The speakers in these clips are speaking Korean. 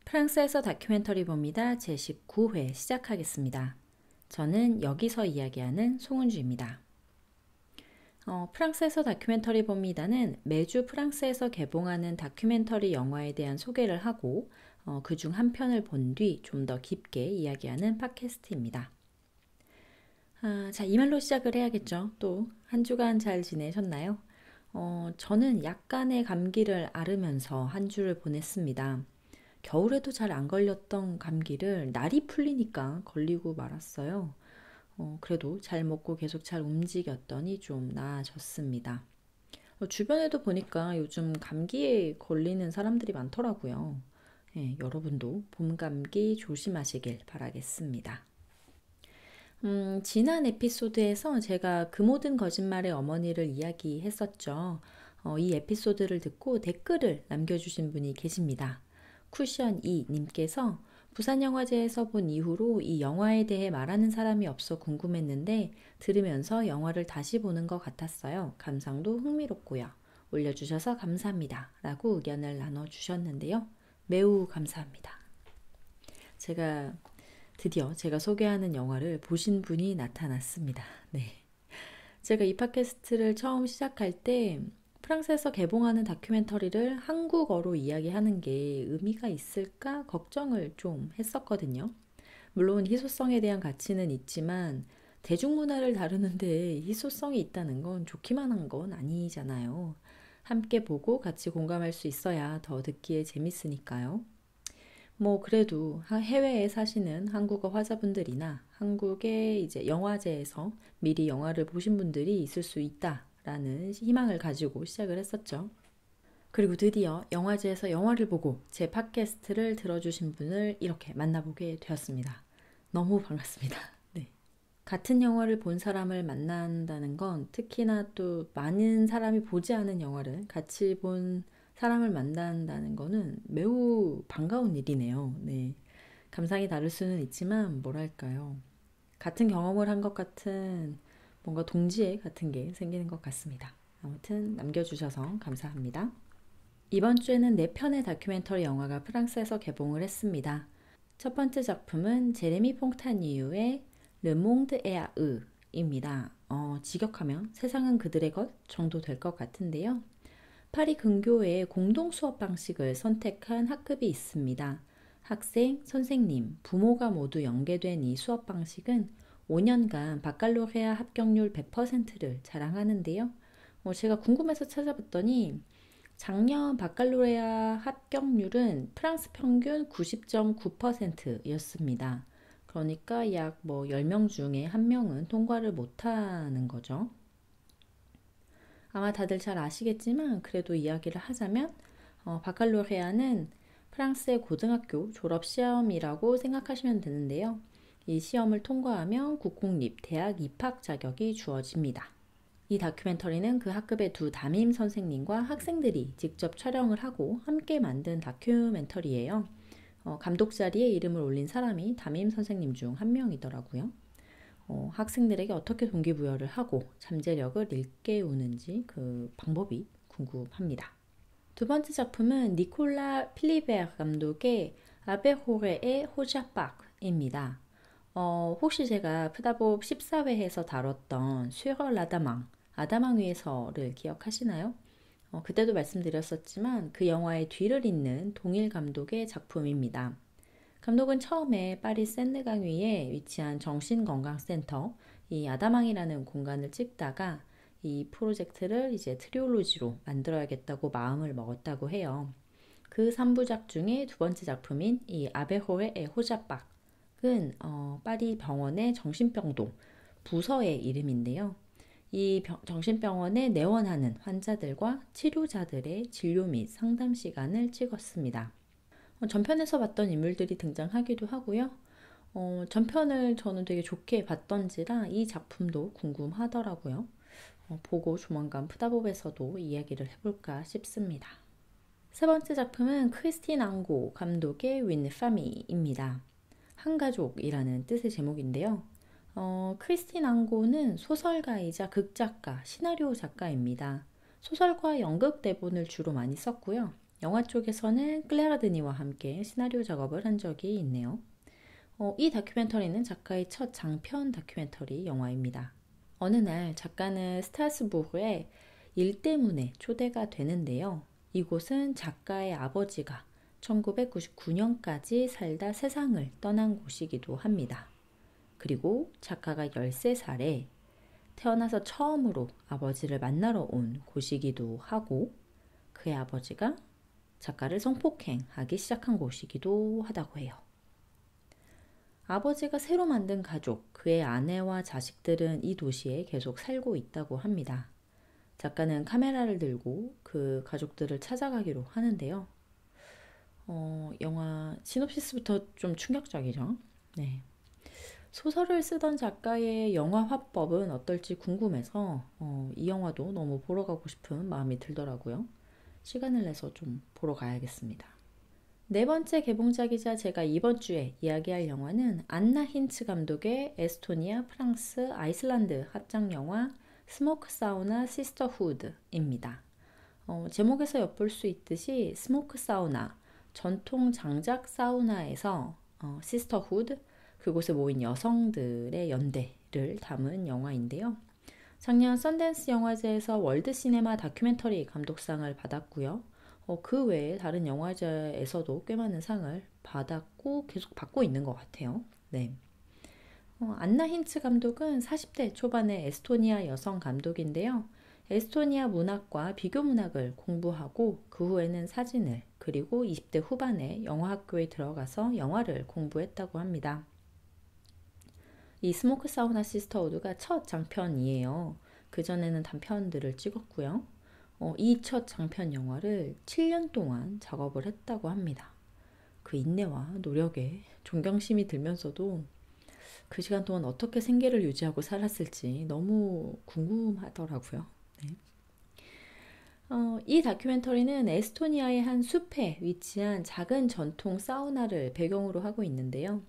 프랑스에서 다큐멘터리 봅니다. 제19회 시작하겠습니다. 저는 여기서 이야기하는 송은주입니다. 프랑스에서 다큐멘터리 봅니다는 매주 프랑스에서 개봉하는 다큐멘터리 영화에 대한 소개를 하고 그중 한 편을 본 뒤 좀 더 깊게 이야기하는 팟캐스트입니다. 자, 이 말로 시작을 해야겠죠. 또 한 주간 잘 지내셨나요? 저는 약간의 감기를 앓으면서 한 주를 보냈습니다. 겨울에도 잘 안 걸렸던 감기를 날이 풀리니까 걸리고 말았어요. 그래도 잘 먹고 계속 잘 움직였더니 좀 나아졌습니다. 주변에도 보니까 요즘 감기에 걸리는 사람들이 많더라고요. 여러분도 봄 감기 조심하시길 바라겠습니다. 지난 에피소드에서 제가 그 모든 거짓말의 어머니를 이야기했었죠. 이 에피소드를 듣고 댓글을 남겨주신 분이 계십니다. 쿠션2님께서 부산영화제에서 본 이후로 이 영화에 대해 말하는 사람이 없어 궁금했는데 들으면서 영화를 다시 보는 것 같았어요. 감상도 흥미롭고요. 올려주셔서 감사합니다. 라고 의견을 나눠주셨는데요. 매우 감사합니다. 드디어 제가 소개하는 영화를 보신 분이 나타났습니다. 네. 제가 이 팟캐스트를 처음 시작할 때 프랑스에서 개봉하는 다큐멘터리를 한국어로 이야기하는 게 의미가 있을까 걱정을 좀 했었거든요. 물론 희소성에 대한 가치는 있지만 대중문화를 다루는데 희소성이 있다는 건 좋기만 한 건 아니잖아요. 함께 보고 같이 공감할 수 있어야 더 듣기에 재밌으니까요. 그래도 해외에 사시는 한국어 화자분들이나 한국의 이제 영화제에서 미리 영화를 보신 분들이 있을 수 있다라는 희망을 가지고 시작을 했었죠. 그리고 드디어 영화제에서 영화를 보고 제 팟캐스트를 들어주신 분을 이렇게 만나보게 되었습니다. 너무 반갑습니다. 네. 같은 영화를 본 사람을 만난다는 건 특히나 또 많은 사람이 보지 않은 영화를 같이 본 사람을 만난다는 거는 매우 반가운 일이네요. 네. 감상이 다를 수는 있지만 뭐랄까요. 같은 경험을 한 것 같은 뭔가 동지애 같은 게 생기는 것 같습니다. 아무튼 남겨주셔서 감사합니다. 이번 주에는 4편의 다큐멘터리 영화가 프랑스에서 개봉을 했습니다. 첫 번째 작품은 제레미 퐁타뉴의 Le Monde est à eux입니다. 직역하면 세상은 그들의 것 정도 될 것 같은데요. 파리 근교의 공동 수업 방식을 선택한 학급이 있습니다. 학생, 선생님, 부모가 모두 연계된 이 수업 방식은 5년간 바칼로레아 합격률 100%를 자랑하는데요. 제가 궁금해서 찾아봤더니 작년 바칼로레아 합격률은 프랑스 평균 90.9%였습니다. 그러니까 약 10명 중에 1명은 통과를 못하는 거죠. 아마 다들 잘 아시겠지만 그래도 이야기를 하자면 바칼로레아는 프랑스의 고등학교 졸업시험이라고 생각하시면 되는데요. 이 시험을 통과하면 국공립 대학 입학 자격이 주어집니다. 이 다큐멘터리는 그 학급의 두 담임 선생님과 학생들이 직접 촬영을 하고 함께 만든 다큐멘터리예요. 감독 자리에 이름을 올린 사람이 담임 선생님 중 한 명이더라고요. 학생들에게 어떻게 동기부여를 하고 잠재력을 일깨우는지 그 방법이 궁금합니다. 두 번째 작품은 니콜라 필리베르 감독의 아베호레의 호자박입니다. 혹시 제가 프다복 14회에서 다뤘던 슈러 라다망, 아다망 위에서를 기억하시나요? 그때도 말씀드렸었지만 그 영화의 뒤를 잇는 동일 감독의 작품입니다. 감독은 처음에 파리 센느강 위에 위치한 정신건강센터 이 아다망이라는 공간을 찍다가 이 프로젝트를 이제 트리올로지로 만들어야겠다고 마음을 먹었다고 해요. 그 3부작 중에 두 번째 작품인 이 아베호의 호자박은 파리 병원의 정신병동 부서의 이름인데요. 이 정신병원에 내원하는 환자들과 치료자들의 진료 및 상담 시간을 찍었습니다. 전편에서 봤던 인물들이 등장하기도 하고요. 전편을 저는 되게 좋게 봤던지라 이 작품도 궁금하더라고요. 보고 조만간 프다봅에서도 이야기를 해볼까 싶습니다. 세 번째 작품은 크리스틴 앙고 감독의 윈파미입니다. 한가족이라는 뜻의 제목인데요. 크리스틴 앙고는 소설가이자 극작가, 시나리오 작가입니다. 소설과 연극 대본을 주로 많이 썼고요. 영화 쪽에서는 클레라 드니와 함께 시나리오 작업을 한 적이 있네요. 이 다큐멘터리는 작가의 첫 장편 다큐멘터리 영화입니다. 어느 날 작가는 스트라스부르에 일 때문에 초대가 되는데요. 이곳은 작가의 아버지가 1999년까지 살다 세상을 떠난 곳이기도 합니다. 그리고 작가가 13살에 태어나서 처음으로 아버지를 만나러 온 곳이기도 하고 그의 아버지가 작가를 성폭행하기 시작한 곳이기도 하다고 해요. 아버지가 새로 만든 가족, 그의 아내와 자식들은 이 도시에 계속 살고 있다고 합니다. 작가는 카메라를 들고 그 가족들을 찾아가기로 하는데요. 영화 시놉시스부터 좀 충격적이죠. 네. 소설을 쓰던 작가의 영화 화법은 어떨지 궁금해서 이 영화도 너무 보러 가고 싶은 마음이 들더라고요. 시간을 내서 좀 보러 가야겠습니다. 네 번째 개봉작이자 제가 이번 주에 이야기할 영화는 안나 힌츠 감독의 에스토니아, 프랑스, 아이슬란드 합작 영화 스모크 사우나 시스터후드입니다. 제목에서 엿볼 수 있듯이 스모크 사우나, 전통 장작 사우나에서 시스터후드, 그곳에 모인 여성들의 연대를 담은 영화인데요. 작년 썬댄스 영화제에서 월드 시네마 다큐멘터리 감독상을 받았고요. 그 외에 다른 영화제에서도 꽤 많은 상을 받았고 계속 받고 있는 것 같아요. 네. 안나 힌츠 감독은 40대 초반의 에스토니아 여성 감독인데요. 에스토니아 문학과 비교 문학을 공부하고 그 후에는 사진을 그리고 20대 후반에 영화학교에 들어가서 영화를 공부했다고 합니다. 이 스모크 사우나 시스터우드가 첫 장편이에요. 그전에는 단편들을 찍었고요. 이 첫 장편 영화를 7년 동안 작업을 했다고 합니다. 그 인내와 노력에 존경심이 들면서도 그 시간 동안 어떻게 생계를 유지하고 살았을지 너무 궁금하더라고요. 네. 이 다큐멘터리는 에스토니아의 한 숲에 위치한 작은 전통 사우나를 배경으로 하고 있는데요.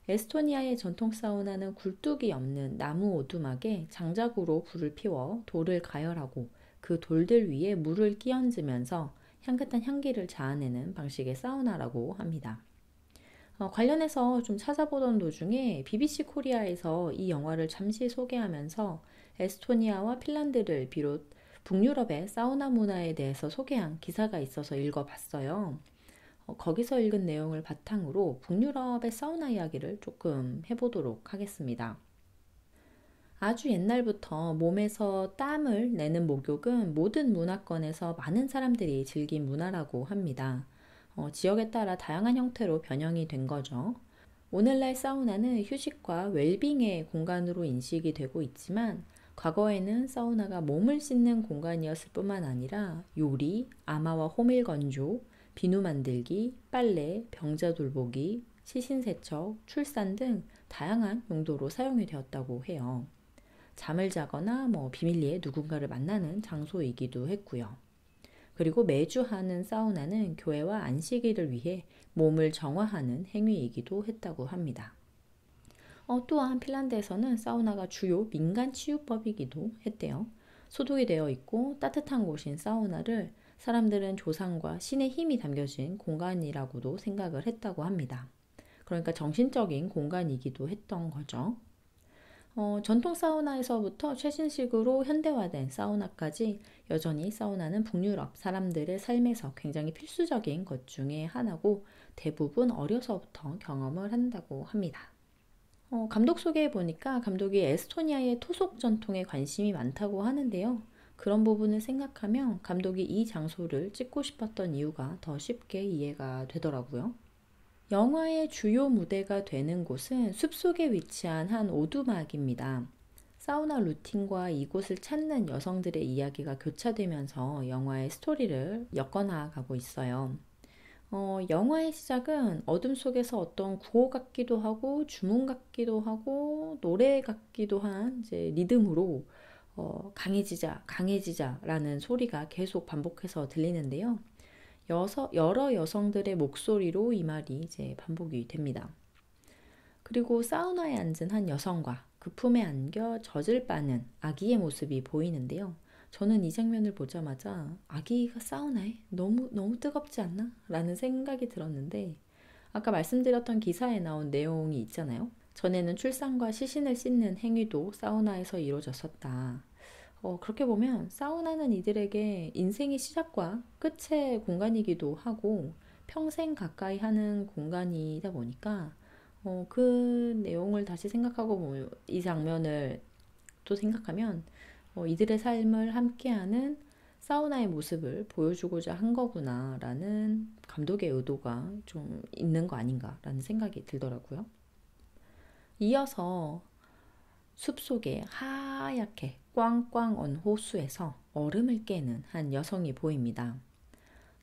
에스토니아의 전통 사우나는 굴뚝이 없는 나무 오두막에 장작으로 불을 피워 돌을 가열하고 그 돌들 위에 물을 끼얹으면서 향긋한 향기를 자아내는 방식의 사우나라고 합니다. 관련해서 좀 찾아보던 도중에 BBC 코리아에서 이 영화를 잠시 소개하면서 에스토니아와 핀란드를 비롯 북유럽의 사우나 문화에 대해서 소개한 기사가 있어서 읽어봤어요. 거기서 읽은 내용을 바탕으로 북유럽의 사우나 이야기를 조금 해보도록 하겠습니다. 아주 옛날부터 몸에서 땀을 내는 목욕은 모든 문화권에서 많은 사람들이 즐긴 문화라고 합니다. 지역에 따라 다양한 형태로 변형이 된 거죠. 오늘날 사우나는 휴식과 웰빙의 공간으로 인식이 되고 있지만 과거에는 사우나가 몸을 씻는 공간이었을 뿐만 아니라 요리, 아마와 호밀 건조, 비누 만들기, 빨래, 병자 돌보기, 시신 세척, 출산 등 다양한 용도로 사용이 되었다고 해요. 잠을 자거나 비밀리에 누군가를 만나는 장소이기도 했고요. 그리고 매주 하는 사우나는 교회와 안식일을 위해 몸을 정화하는 행위이기도 했다고 합니다. 또한 핀란드에서는 사우나가 주요 민간 치유법이기도 했대요. 소독이 되어 있고 따뜻한 곳인 사우나를 사람들은 조상과 신의 힘이 담겨진 공간이라고도 생각을 했다고 합니다. 그러니까 정신적인 공간이기도 했던 거죠. 전통 사우나에서부터 최신식으로 현대화된 사우나까지 여전히 사우나는 북유럽 사람들의 삶에서 굉장히 필수적인 것 중에 하나고 대부분 어려서부터 경험을 한다고 합니다. 감독 소개해 보니까 감독이 에스토니아의 토속 전통에 관심이 많다고 하는데요. 그런 부분을 생각하면 감독이 이 장소를 찍고 싶었던 이유가 더 쉽게 이해가 되더라고요. 영화의 주요 무대가 되는 곳은 숲속에 위치한 한 오두막입니다. 사우나 루틴과 이곳을 찾는 여성들의 이야기가 교차되면서 영화의 스토리를 엮어나가고 있어요. 영화의 시작은 어둠 속에서 어떤 구호 같기도 하고 주문 같기도 하고 노래 같기도 한 이제 리듬으로 강해지자, 강해지자라는 소리가 계속 반복해서 들리는데요. 여러 여성들의 목소리로 이 말이 이제 반복이 됩니다. 그리고 사우나에 앉은 한 여성과 그 품에 안겨 젖을 빠는 아기의 모습이 보이는데요. 저는 이 장면을 보자마자 아기가 사우나에 너무 뜨겁지 않나? 라는 생각이 들었는데 아까 말씀드렸던 기사에 나온 내용이 있잖아요. 전에는 출산과 시신을 씻는 행위도 사우나에서 이루어졌었다. 그렇게 보면 사우나는 이들에게 인생의 시작과 끝의 공간이기도 하고 평생 가까이 하는 공간이다 보니까 그 내용을 다시 생각하고 보면 이 장면을 또 생각하면 이들의 삶을 함께하는 사우나의 모습을 보여주고자 한 거구나라는 감독의 의도가 좀 있는 거 아닌가라는 생각이 들더라고요. 이어서 숲속에 하얗게 꽝꽝 언 호수에서 얼음을 깨는 한 여성이 보입니다.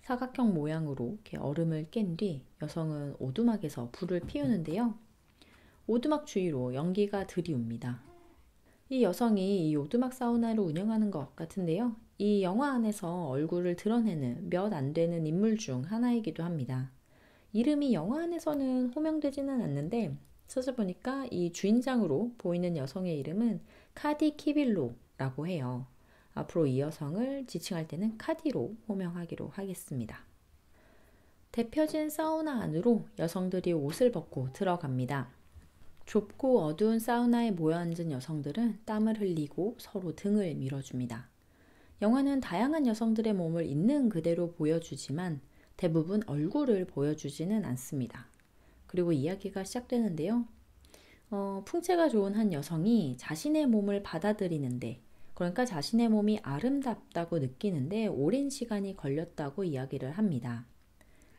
사각형 모양으로 이렇게 얼음을 깬 뒤 여성은 오두막에서 불을 피우는데요. 오두막 주위로 연기가 들이웁니다. 이 여성이 이 오두막 사우나를 운영하는 것 같은데요. 이 영화 안에서 얼굴을 드러내는 몇 안 되는 인물 중 하나이기도 합니다. 이름이 영화 안에서는 호명되지는 않는데 찾아보니까 이 주인장으로 보이는 여성의 이름은 카디 키빌로라고 해요. 앞으로 이 여성을 지칭할 때는 카디로 호명하기로 하겠습니다. 데펴진 사우나 안으로 여성들이 옷을 벗고 들어갑니다. 좁고 어두운 사우나에 모여 앉은 여성들은 땀을 흘리고 서로 등을 밀어줍니다. 영화는 다양한 여성들의 몸을 있는 그대로 보여주지만 대부분 얼굴을 보여주지는 않습니다. 그리고 이야기가 시작되는데요. 풍채가 좋은 한 여성이 자신의 몸을 받아들이는데, 그러니까 자신의 몸이 아름답다고 느끼는데 오랜 시간이 걸렸다고 이야기를 합니다.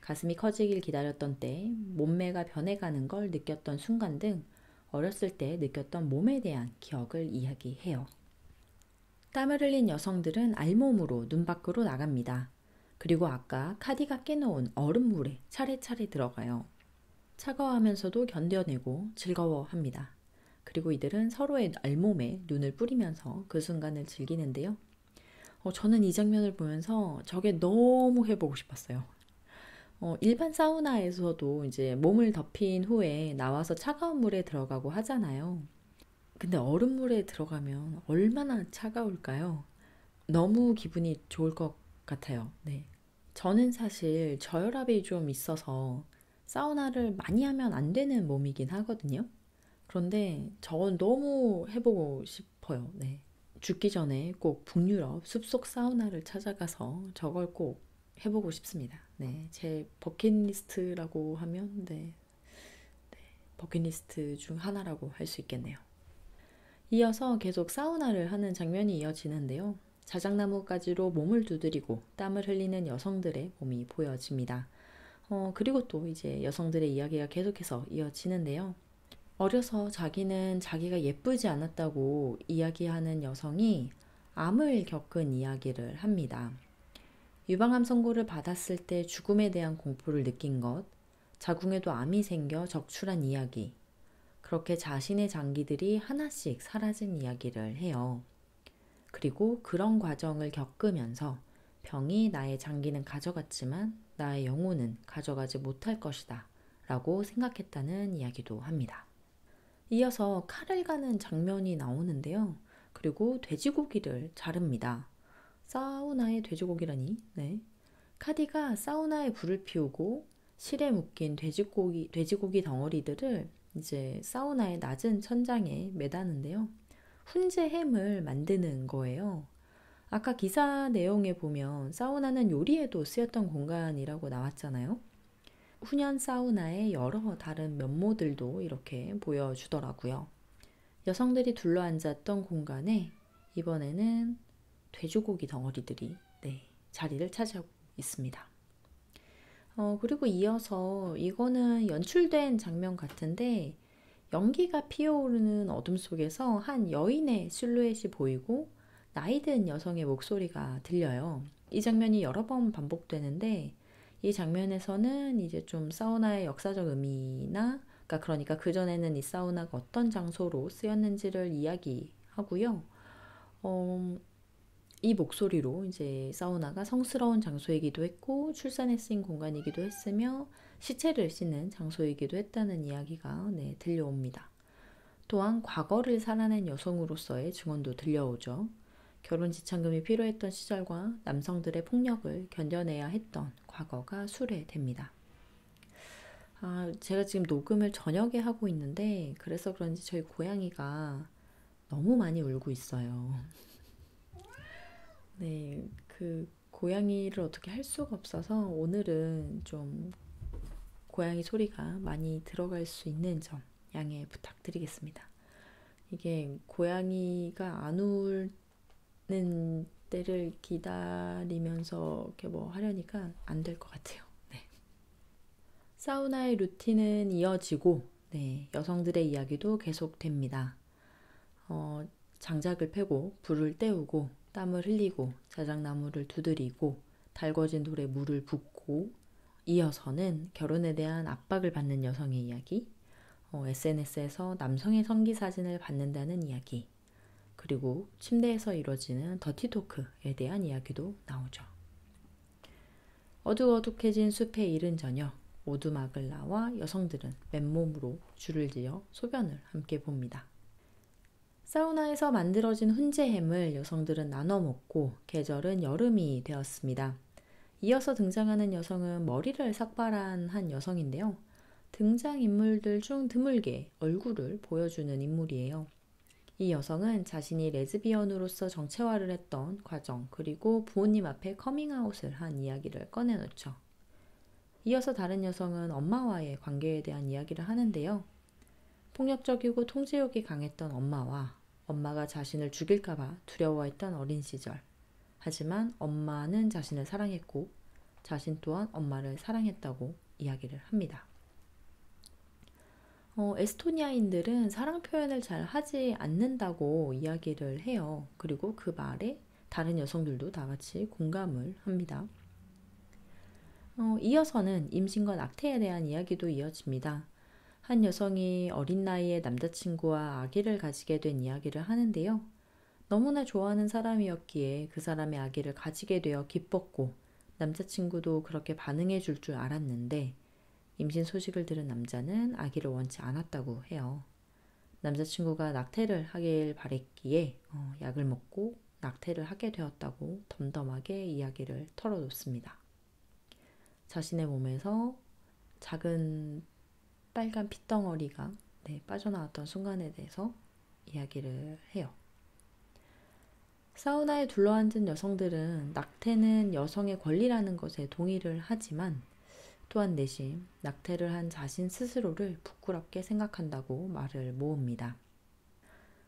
가슴이 커지길 기다렸던 때 몸매가 변해가는 걸 느꼈던 순간 등 어렸을 때 느꼈던 몸에 대한 기억을 이야기해요. 땀을 흘린 여성들은 알몸으로 눈 밖으로 나갑니다. 그리고 아까 카디가 깨놓은 얼음물에 차례차례 들어가요. 차가워하면서도 견뎌내고 즐거워합니다. 그리고 이들은 서로의 알몸에 눈을 뿌리면서 그 순간을 즐기는데요. 저는 이 장면을 보면서 저게 너무 해보고 싶었어요. 일반 사우나에서도 이제 몸을 덮인 후에 나와서 차가운 물에 들어가고 하잖아요. 근데 얼음물에 들어가면 얼마나 차가울까요? 너무 기분이 좋을 것 같아요. 네. 저는 사실 저혈압이 좀 있어서 사우나를 많이 하면 안 되는 몸이긴 하거든요. 그런데 저건 너무 해보고 싶어요. 네. 죽기 전에 꼭 북유럽 숲속 사우나를 찾아가서 저걸 꼭 해보고 싶습니다. 네. 제 버킷리스트라고 하면, 네. 버킷리스트 중 하나라고 할 수 있겠네요. 이어서 계속 사우나를 하는 장면이 이어지는데요. 자작나무 가지로 몸을 두드리고 땀을 흘리는 여성들의 몸이 보여집니다. 그리고 또 이제 여성들의 이야기가 계속해서 이어지는데요. 어려서 자기는 자기가 예쁘지 않았다고 이야기하는 여성이 암을 겪은 이야기를 합니다. 유방암 선고를 받았을 때 죽음에 대한 공포를 느낀 것, 자궁에도 암이 생겨 적출한 이야기, 그렇게 자신의 장기들이 하나씩 사라진 이야기를 해요. 그리고 그런 과정을 겪으면서 병이 나의 장기는 가져갔지만 나의 영혼은 가져가지 못할 것이다 라고 생각했다는 이야기도 합니다. 이어서 칼을 가는 장면이 나오는데요. 그리고 돼지고기를 자릅니다. 사우나의 돼지고기라니? 네. 카디가 사우나에 불을 피우고 실에 묶인 돼지고기 덩어리들을 이제 사우나의 낮은 천장에 매다는데요. 훈제 햄을 만드는 거예요. 아까 기사 내용에 보면 사우나는 요리에도 쓰였던 공간이라고 나왔잖아요. 훈연 사우나의 여러 다른 면모들도 이렇게 보여주더라고요. 여성들이 둘러앉았던 공간에 이번에는 돼지고기 덩어리들이 자리를 차지하고 있습니다. 그리고 이어서 이거는 연출된 장면 같은데 연기가 피어오르는 어둠 속에서 한 여인의 실루엣이 보이고 나이 든 여성의 목소리가 들려요. 이 장면이 여러 번 반복되는데 이 장면에서는 이제 좀 사우나의 역사적 의미나 그러니까 그전에는 이 사우나가 어떤 장소로 쓰였는지를 이야기하고요. 이 목소리로 이제 사우나가 성스러운 장소이기도 했고 출산에 쓰인 공간이기도 했으며 시체를 씻는 장소이기도 했다는 이야기가 들려옵니다. 또한 과거를 살아낸 여성으로서의 증언도 들려오죠. 결혼 지참금이 필요했던 시절과 남성들의 폭력을 견뎌내야 했던 과거가 수레됩니다. 제가 지금 녹음을 저녁에 하고 있는데 그래서 그런지 저희 고양이가 너무 많이 울고 있어요. 네, 그 고양이를 어떻게 할 수가 없어서 오늘은 좀 고양이 소리가 많이 들어갈 수 있는 점 양해 부탁드리겠습니다. 이게 고양이가 안 우는 때를 기다리면서 이렇게 뭐 하려니까 안 될 것 같아요. 네. 사우나의 루틴은 이어지고, 네, 여성들의 이야기도 계속됩니다. 장작을 패고 불을 때우고 땀을 흘리고 자작나무를 두드리고 달궈진 돌에 물을 붓고 이어서는 결혼에 대한 압박을 받는 여성의 이야기, SNS에서 남성의 성기 사진을 받는다는 이야기, 그리고 침대에서 이루어지는 더티 토크에 대한 이야기도 나오죠. 어둑어둑해진 숲의 이른 저녁, 오두막을 나와 여성들은 맨몸으로 줄을 지어 소변을 함께 봅니다. 사우나에서 만들어진 훈제햄을 여성들은 나눠 먹고 계절은 여름이 되었습니다. 이어서 등장하는 여성은 머리를 삭발한 여성인데요. 등장인물들 중 드물게 얼굴을 보여주는 인물이에요. 이 여성은 자신이 레즈비언으로서 정체화를 했던 과정, 그리고 부모님 앞에 커밍아웃을 한 이야기를 꺼내놓죠. 이어서 다른 여성은 엄마와의 관계에 대한 이야기를 하는데요. 폭력적이고 통제욕이 강했던 엄마와 엄마가 자신을 죽일까봐 두려워했던 어린 시절. 하지만 엄마는 자신을 사랑했고 자신 또한 엄마를 사랑했다고 이야기를 합니다. 에스토니아인들은 사랑 표현을 잘 하지 않는다고 이야기를 해요. 그리고 그 말에 다른 여성들도 다 같이 공감을 합니다. 이어서는 임신과 낙태에 대한 이야기도 이어집니다. 한 여성이 어린 나이에 남자친구와 아기를 가지게 된 이야기를 하는데요. 너무나 좋아하는 사람이었기에 그 사람의 아기를 가지게 되어 기뻤고 남자친구도 그렇게 반응해 줄 줄 알았는데 임신 소식을 들은 남자는 아기를 원치 않았다고 해요. 남자친구가 낙태를 하길 바랬기에 약을 먹고 낙태를 하게 되었다고 덤덤하게 이야기를 털어놓습니다. 자신의 몸에서 작은 빨간 핏덩어리가 빠져나왔던 순간에 대해서 이야기를 해요. 사우나에 둘러앉은 여성들은 낙태는 여성의 권리라는 것에 동의를 하지만 또한 내심 낙태를 한 자신 스스로를 부끄럽게 생각한다고 말을 모읍니다.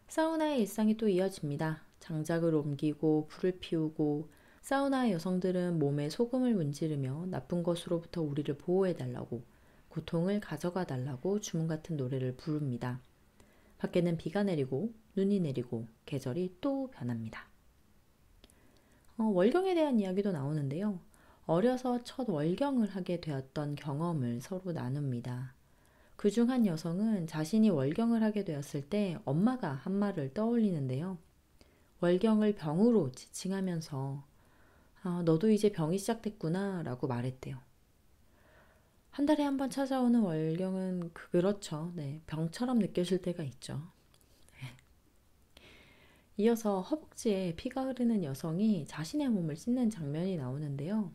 사우나의 일상이 또 이어집니다. 장작을 옮기고 불을 피우고 사우나의 여성들은 몸에 소금을 문지르며 나쁜 것으로부터 우리를 보호해달라고 고통을 가져가 달라고 주문 같은 노래를 부릅니다. 밖에는 비가 내리고 눈이 내리고 계절이 또 변합니다. 월경에 대한 이야기도 나오는데요. 어려서 첫 월경을 하게 되었던 경험을 서로 나눕니다. 그중 한 여성은 자신이 월경을 하게 되었을 때 엄마가 한 말을 떠올리는데요. 월경을 병으로 지칭하면서 너도 이제 병이 시작됐구나 라고 말했대요. 한 달에 한 번 찾아오는 월경은 그렇죠. 네, 병처럼 느껴질 때가 있죠. 이어서 허벅지에 피가 흐르는 여성이 자신의 몸을 씻는 장면이 나오는데요.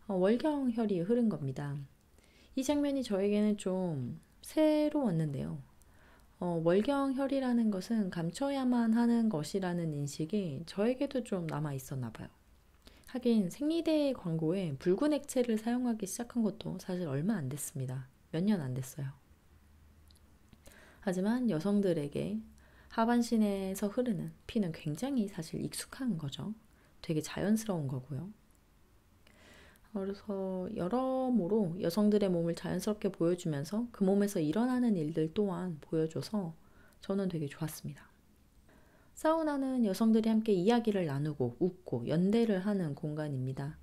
월경혈이 흐른 겁니다. 이 장면이 저에게는 좀 새로웠는데요. 월경혈이라는 것은 감춰야만 하는 것이라는 인식이 저에게도 좀 남아 있었나 봐요. 하긴 생리대 광고에 붉은 액체를 사용하기 시작한 것도 사실 얼마 안 됐습니다. 몇 년 안 됐어요. 하지만 여성들에게 하반신에서 흐르는 피는 굉장히 사실 익숙한 거죠. 되게 자연스러운 거고요. 그래서 여러모로 여성들의 몸을 자연스럽게 보여주면서 그 몸에서 일어나는 일들 또한 보여줘서 저는 되게 좋았습니다. 사우나는 여성들이 함께 이야기를 나누고 웃고 연대를 하는 공간입니다.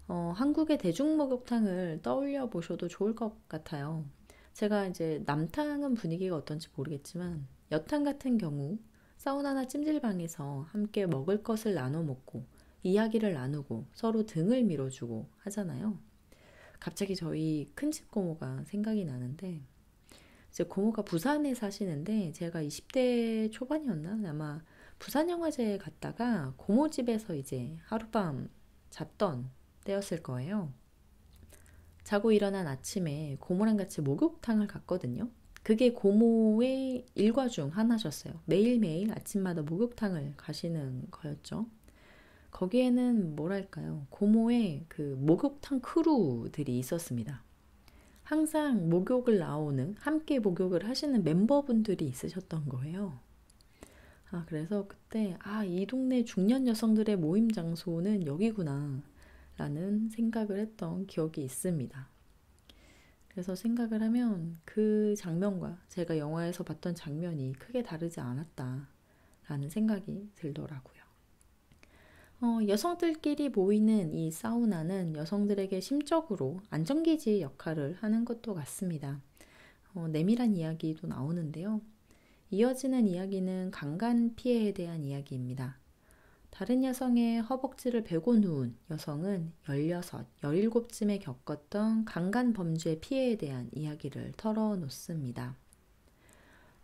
한국의 대중목욕탕을 떠올려 보셔도 좋을 것 같아요. 제가 이제 남탕은 분위기가 어떤지 모르겠지만 여탕 같은 경우 사우나나 찜질방에서 함께 먹을 것을 나눠 먹고 이야기를 나누고 서로 등을 밀어주고 하잖아요. 갑자기 저희 큰집 고모가 생각이 나는데 이제 고모가 부산에 사시는데 제가 20대 초반이었나? 아마 부산영화제에 갔다가 고모 집에서 이제 하룻밤 잤던 때였을 거예요. 자고 일어난 아침에 고모랑 같이 목욕탕을 갔거든요. 그게 고모의 일과 중 하나셨어요. 매일매일 아침마다 목욕탕을 가시는 거였죠. 거기에는 뭐랄까요? 고모의 그 목욕탕 크루들이 있었습니다. 항상 목욕을 나오는, 함께 목욕을 하시는 멤버분들이 있으셨던 거예요. 그래서 그때, 이 동네 중년 여성들의 모임 장소는 여기구나, 라는 생각을 했던 기억이 있습니다. 그래서 생각을 하면 그 장면과 제가 영화에서 봤던 장면이 크게 다르지 않았다라는 생각이 들더라고요. 여성들끼리 모이는 이 사우나는 여성들에게 심적으로 안정기지 역할을 하는 것도 같습니다. 내밀한 이야기도 나오는데요. 이어지는 이야기는 강간 피해에 대한 이야기입니다. 다른 여성의 허벅지를 베고 누운 여성은 16, 17쯤에 겪었던 강간 범죄 피해에 대한 이야기를 털어놓습니다.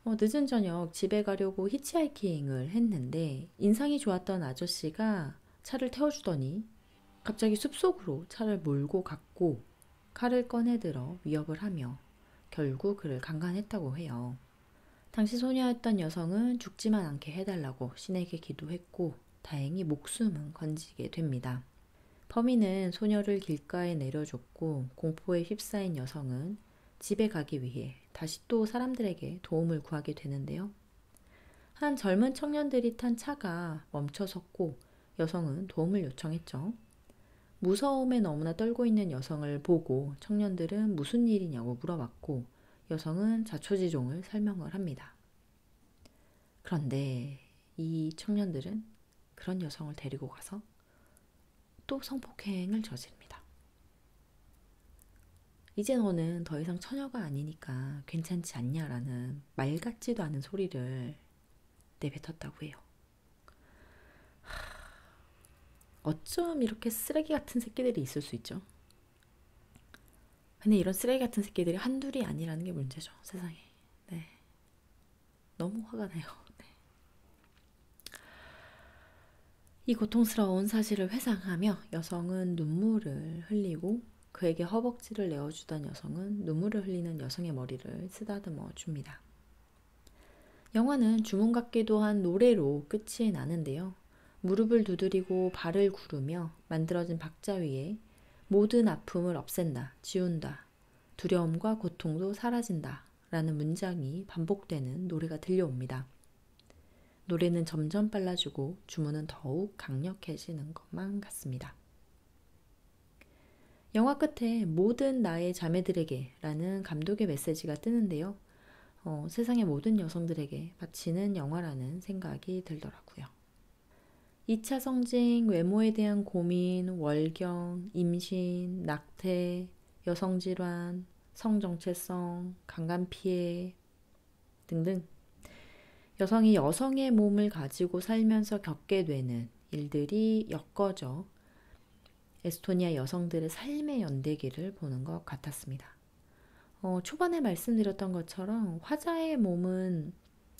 늦은 저녁 집에 가려고 히치하이킹을 했는데 인상이 좋았던 아저씨가 차를 태워주더니 갑자기 숲속으로 차를 몰고 갔고 칼을 꺼내들어 위협을 하며 결국 그를 강간했다고 해요. 당시 소녀였던 여성은 죽지만 않게 해달라고 신에게 기도했고 다행히 목숨은 건지게 됩니다. 범인은 소녀를 길가에 내려줬고 공포에 휩싸인 여성은 집에 가기 위해 다시 또 사람들에게 도움을 구하게 되는데요. 한 젊은 청년들이 탄 차가 멈춰섰고 여성은 도움을 요청했죠. 무서움에 너무나 떨고 있는 여성을 보고 청년들은 무슨 일이냐고 물어봤고 여성은 자초지종을 설명을 합니다. 그런데 이 청년들은 그런 여성을 데리고 가서 또 성폭행을 저지릅니다. 이제 너는 더 이상 처녀가 아니니까 괜찮지 않냐라는 말 같지도 않은 소리를 내뱉었다고 해요. 어쩜 이렇게 쓰레기 같은 새끼들이 있을 수 있죠? 근데 이런 쓰레기 같은 새끼들이 한둘이 아니라는 게 문제죠, 세상에. 네. 너무 화가 나요. 네. 이 고통스러운 사실을 회상하며 여성은 눈물을 흘리고 그에게 허벅지를 내어주던 여성은 눈물을 흘리는 여성의 머리를 쓰다듬어 줍니다. 영화는 주문 같기도 한 노래로 끝이 나는데요. 무릎을 두드리고 발을 구르며 만들어진 박자 위에 모든 아픔을 없앤다, 지운다, 두려움과 고통도 사라진다 라는 문장이 반복되는 노래가 들려옵니다. 노래는 점점 빨라지고 주문은 더욱 강력해지는 것만 같습니다. 영화 끝에 모든 나의 자매들에게 라는 감독의 메시지가 뜨는데요. 세상의 모든 여성들에게 바치는 영화라는 생각이 들더라고요. 2차 성징, 외모에 대한 고민, 월경, 임신, 낙태, 여성질환, 성정체성, 강간 피해 등등 여성이 여성의 몸을 가지고 살면서 겪게 되는 일들이 엮어져 에스토니아 여성들의 삶의 연대기를 보는 것 같았습니다. 초반에 말씀드렸던 것처럼 화자의 몸은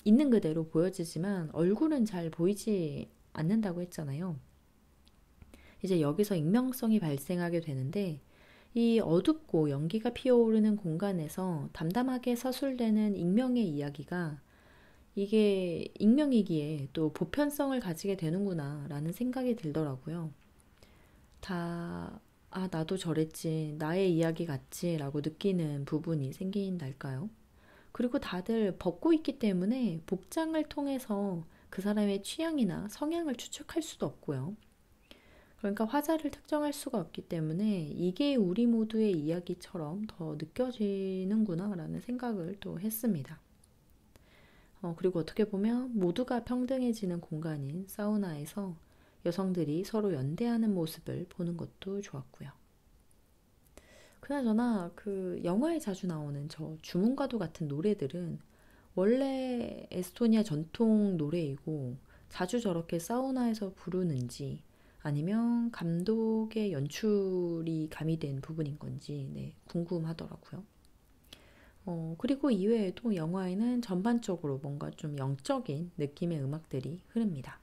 있는 그대로 보여지지만 얼굴은 잘 보이지 않는다고 했잖아요. 이제 여기서 익명성이 발생하게 되는데 이 어둡고 연기가 피어오르는 공간에서 담담하게 서술되는 익명의 이야기가 이게 익명이기에 또 보편성을 가지게 되는구나 라는 생각이 들더라고요. 나도 저랬지, 나의 이야기 같지 라고 느끼는 부분이 생긴달까요? 그리고 다들 벗고 있기 때문에 복장을 통해서 그 사람의 취향이나 성향을 추측할 수도 없고요. 그러니까 화자를 특정할 수가 없기 때문에 이게 우리 모두의 이야기처럼 더 느껴지는구나 라는 생각을 또 했습니다. 그리고 어떻게 보면 모두가 평등해지는 공간인 사우나에서 여성들이 서로 연대하는 모습을 보는 것도 좋았고요. 그나저나 그 영화에 자주 나오는 저 주문과도 같은 노래들은 원래 에스토니아 전통 노래이고 자주 저렇게 사우나에서 부르는지 아니면 감독의 연출이 가미된 부분인 건지 궁금하더라고요. 그리고 이외에도 영화에는 전반적으로 뭔가 좀 영적인 느낌의 음악들이 흐릅니다.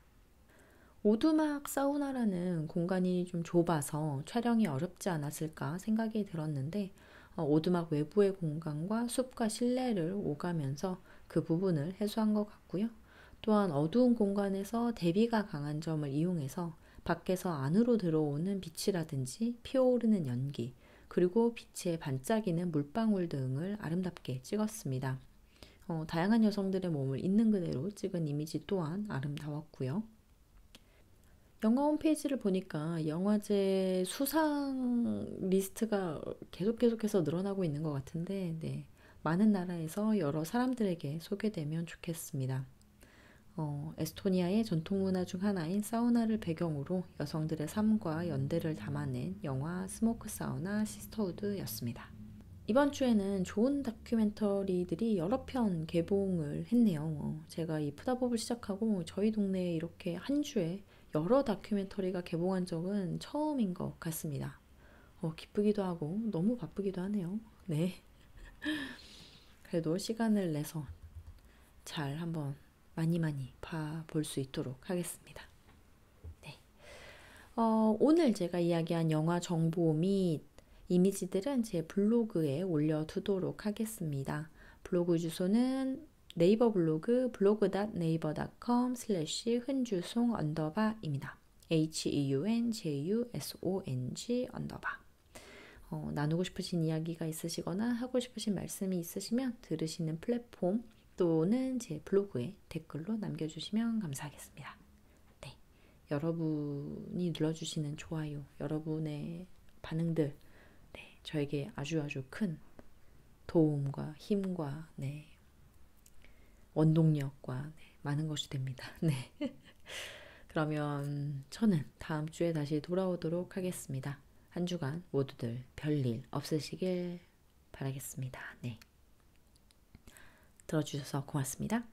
오두막 사우나라는 공간이 좀 좁아서 촬영이 어렵지 않았을까 생각이 들었는데, 오두막 외부의 공간과 숲과 실내를 오가면서 그 부분을 해소한 것 같고요. 또한 어두운 공간에서 대비가 강한 점을 이용해서 밖에서 안으로 들어오는 빛이라든지 피어오르는 연기, 그리고 빛에 반짝이는 물방울 등을 아름답게 찍었습니다. 다양한 여성들의 몸을 있는 그대로 찍은 이미지 또한 아름다웠고요. 영화 홈페이지를 보니까 영화제 수상 리스트가 계속해서 늘어나고 있는 것 같은데, 네. 많은 나라에서 여러 사람들에게 소개되면 좋겠습니다. 에스토니아의 전통문화 중 하나인 사우나를 배경으로 여성들의 삶과 연대를 담아낸 영화 스모크 사우나 시스터우드였습니다. 이번 주에는 좋은 다큐멘터리들이 여러 편 개봉을 했네요. 제가 이 푸다법을 시작하고 저희 동네에 이렇게 한 주에 여러 다큐멘터리가 개봉한 적은 처음인 것 같습니다. 기쁘기도 하고 너무 바쁘기도 하네요. 네. 그래도 시간을 내서 잘 한번 많이 봐볼 수 있도록 하겠습니다. 네. 오늘 제가 이야기한 영화 정보 및 이미지들은 제 블로그에 올려두도록 하겠습니다. 블로그 주소는 네이버 블로그 blog.naver.com/hunjusong_입니다. HEUNJUSONG_ 나누고 싶으신 이야기가 있으시거나 하고 싶으신 말씀이 있으시면 들으시는 플랫폼 또는 제 블로그에 댓글로 남겨주시면 감사하겠습니다. 네, 여러분이 눌러주시는 좋아요, 여러분의 반응들, 네, 저에게 아주 큰 도움과 힘과 네, 원동력과 네, 많은 것이 됩니다. 네. 그러면 저는 다음 주에 다시 돌아오도록 하겠습니다. 한 주간 모두들 별일 없으시길 바라겠습니다. 네. 들어주셔서 고맙습니다.